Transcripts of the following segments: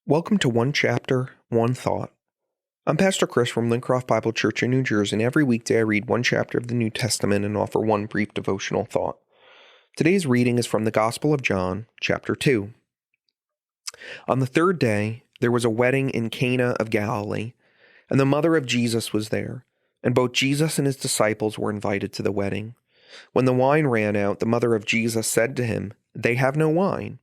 Welcome to One Chapter, One Thought. I'm Pastor Chris from Lincroft Bible Church in New Jersey, and every weekday I read one chapter of the New Testament and offer one brief devotional thought. Today's reading is from the Gospel of John, chapter 2. On the third day, there was a wedding in Cana of Galilee, and the mother of Jesus was there, and both Jesus and his disciples were invited to the wedding. When the wine ran out, the mother of Jesus said to him, "They have no wine."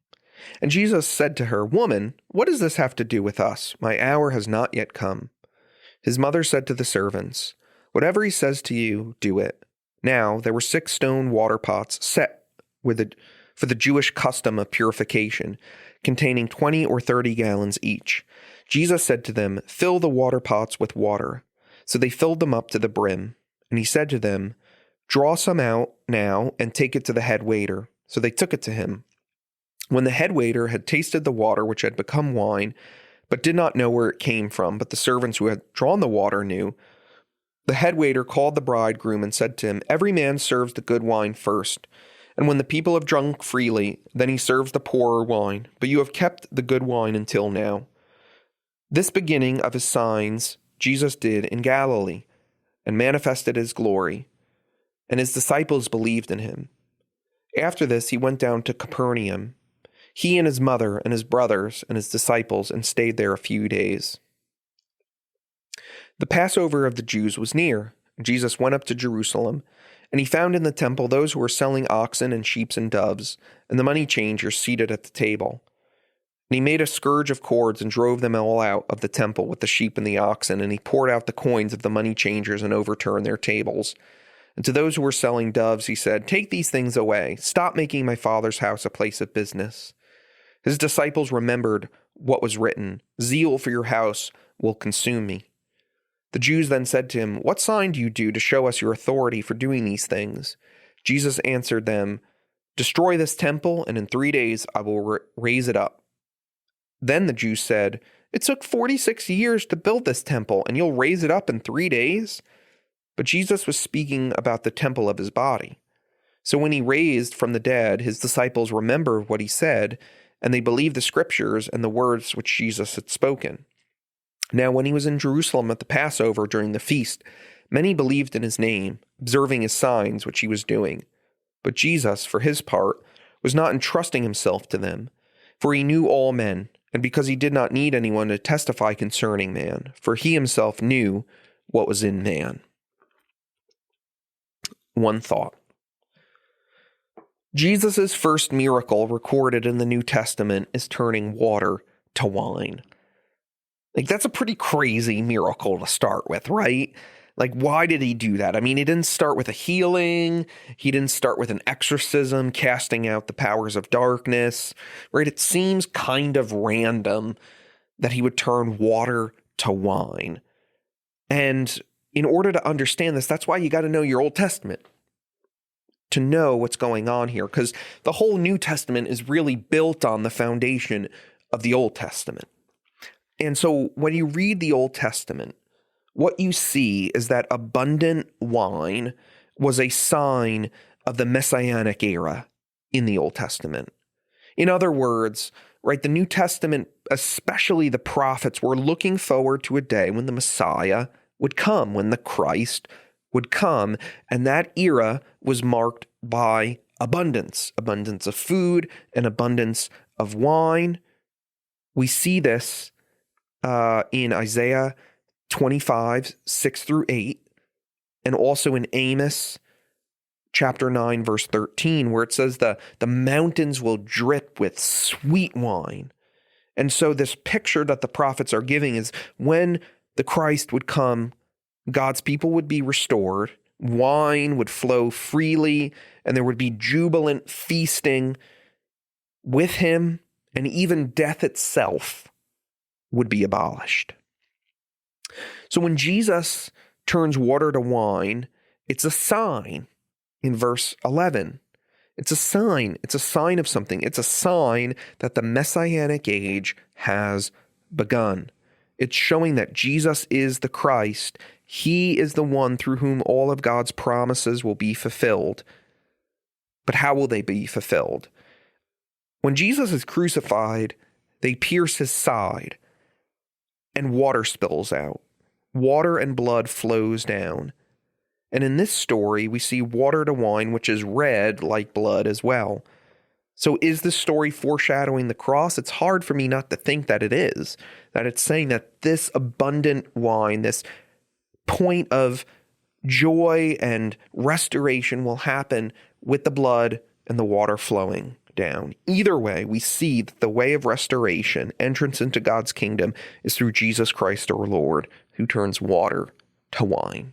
And Jesus said to her, "Woman, what does this have to do with us? My hour has not yet come." His mother said to the servants, "Whatever he says to you, do it." Now there were 6 stone water pots set for the Jewish custom of purification, containing 20 or 30 gallons each. Jesus said to them, "Fill the water pots with water." So they filled them up to the brim. And he said to them, "Draw some out now and take it to the head waiter." So they took it to him. When the head waiter had tasted the water which had become wine, but did not know where it came from, but the servants who had drawn the water knew, the head waiter called the bridegroom and said to him, "Every man serves the good wine first, and when the people have drunk freely, then he serves the poorer wine, but you have kept the good wine until now." This beginning of his signs Jesus did in Galilee, and manifested his glory, and his disciples believed in him. After this he went down to Capernaum, he and his mother and his brothers and his disciples, and stayed there a few days. The Passover of the Jews was near. Jesus went up to Jerusalem, and he found in the temple those who were selling oxen and sheep and doves, and the money changers seated at the table. And he made a scourge of cords and drove them all out of the temple with the sheep and the oxen, and he poured out the coins of the money changers and overturned their tables. And to those who were selling doves, he said, "Take these things away. Stop making my Father's house a place of business." His disciples remembered what was written, "Zeal for your house will consume me." The Jews then said to him, "What sign do you do to show us your authority for doing these things?" Jesus answered them, "Destroy this temple, and in 3 days I will raise it up." Then the Jews said, "It took 46 years to build this temple, and you'll raise it up in 3 days?" But Jesus was speaking about the temple of his body. So when he raised from the dead, his disciples remembered what he said, and they believed the scriptures and the words which Jesus had spoken. Now when he was in Jerusalem at the Passover during the feast, many believed in his name, observing his signs which he was doing. But Jesus, for his part, was not entrusting himself to them, for he knew all men, and because he did not need anyone to testify concerning man, for he himself knew what was in man. One thought. Jesus' first miracle recorded in the New Testament is turning water to wine. That's a pretty crazy miracle to start with, right? Why did he do that? I mean, he didn't start with a healing. He didn't start with an exorcism, casting out the powers of darkness, right? It seems kind of random that he would turn water to wine. And in order to understand this, that's why you got to know your Old Testament to know what's going on here, because the whole New Testament is really built on the foundation of the Old Testament. And so when you read the Old Testament, what you see is that abundant wine was a sign of the Messianic era in the Old Testament. In other words, right, the New Testament, especially the prophets, were looking forward to a day when the Messiah would come, when the Christ would come, and that era was marked by abundance of food and abundance of wine. We see this in Isaiah 25, 6 through 8, and also in Amos chapter 9, verse 13, where it says the mountains will drip with sweet wine. And so this picture that the prophets are giving is when the Christ would come, God's people would be restored, wine would flow freely, and there would be jubilant feasting with him, and even death itself would be abolished. So when Jesus turns water to wine, it's a sign in verse 11. It's a sign. It's a sign of something. It's a sign that the Messianic age has begun. It's showing that Jesus is the Christ. He is the one through whom all of God's promises will be fulfilled. But how will they be fulfilled? When Jesus is crucified, They pierce his side, and water spills out. Water and blood flows down. And in this story, we see water to wine, which is red like blood as well. So is this story foreshadowing the cross? It's hard for me not to think that it is, that it's saying that this abundant wine, this point of joy and restoration will happen with the blood and the water flowing down. Either way, we see that the way of restoration, entrance into God's kingdom, is through Jesus Christ our Lord, who turns water to wine.